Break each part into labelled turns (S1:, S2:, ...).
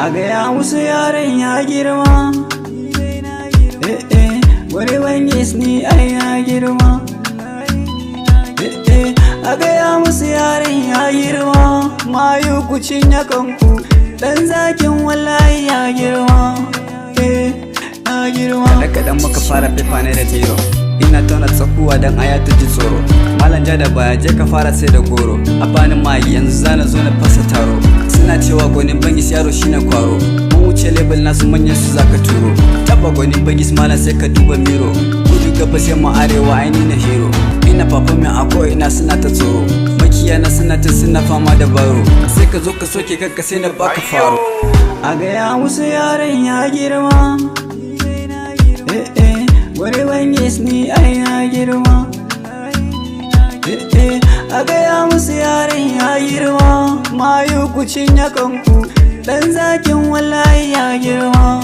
S1: agaya musu yaron ya girma. Wani Bangis ni ai ya girma. Agaya musu yaron ya girma. Mayu ku cinye kanku, dan zakin wallahi ya girma. Ya girma.
S2: Kaɗan muka fara fifa ne da biro, ina tauna tsakuwa dan aya ta ji tsoro. Malam ja da baya je ka fara sai da goro, a bani magi yanzu zana zo na fasa taro. Suna cewa Goni Bangis yaro shine kwaro, mun wuce label nasu manyan su zaka turo. Taba Goni Bangis malam sai ka duba miro, kudu gaba sai mu arewa aini na hero. Ina fafa mai ako ina suna ta tsoro, makiyana suna fama da baro. Sai ka zo ka soke kanka sai na baka faro.
S1: Agaya musu yaron ya girma. Wani Bangis ni ai ya girma. Agaya musu yaron ya girma. Mayu ku cinye kanku, dan zakin wallahi ya girma.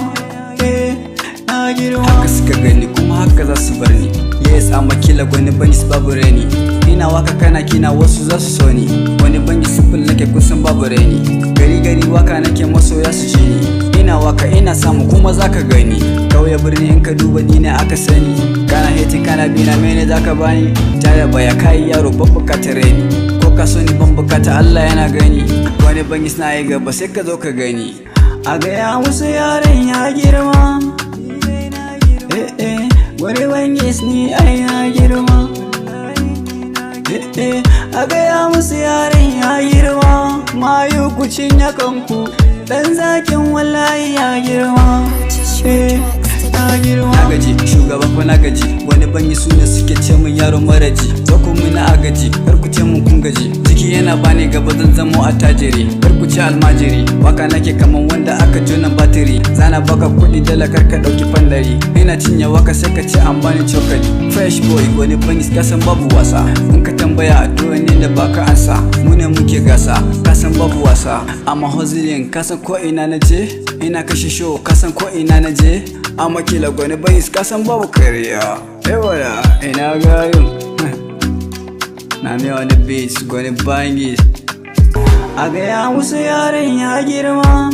S1: Ya girma.
S2: Haka suka gani kuma haka za su bar ni. Yes, amma kila Goni Bangis babu reni. Ina waka kana kina wasu za su so ni. Goni Bangis simple nake kusan babu reni. Gari waka nake masoya su ji ni. Ina waka ina samu kuma zaka gani. Kauye birni in ka duba ni ne aka sani. Kana hating kana bina mene zaka bani. Tare baya kai yaro ban bukatar reni. Ko ka so ni ban bukata Allah yana gani. Goni Bangis na yi gaba sai ka zo ka gani.
S1: Agaya musu yaron ya girma. Wani Bangis ni ai ya girma. Agaya musu yaron ya girma. Mayu ku cinye kanku, dan zakin wallahi ya girma. Ya girma.
S2: Na gaji shugaba fa na gaji, Goni Bangis su ne suke ce min yaro maraji. Zako mu na agaji, kar ku ce mun kun gaji. Jiki yana bani gaba zan zamo attajiri, kar ku ce almajiri. Waka nake kaman wanda aka jona batiri, zana baka kuɗi dala kar ka ɗauki fandari. Ina cinye waka sai ka ce an bani cokali. Fresh boy Goni Bangis kasan babu wasa, in ka tambaya addu'a ne da baka ansa. Mu ne muke gasa, kasan babu wasa. Amma hustling kasan ko ina na je, ina kashe show kasan ko ina na je. Amma kila Goni Bangis kasan babu kariya. Wala ina gayin na me on the beats Goni Bangis.
S1: Agaya musu yaron ya girma.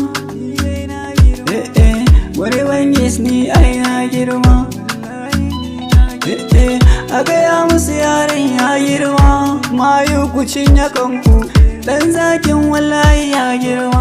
S1: Wani Bangis ni ai ya girma. Agaya musu yaron ya girma. Mayu ku cinye kanku, dan zakin wallahi ya girma.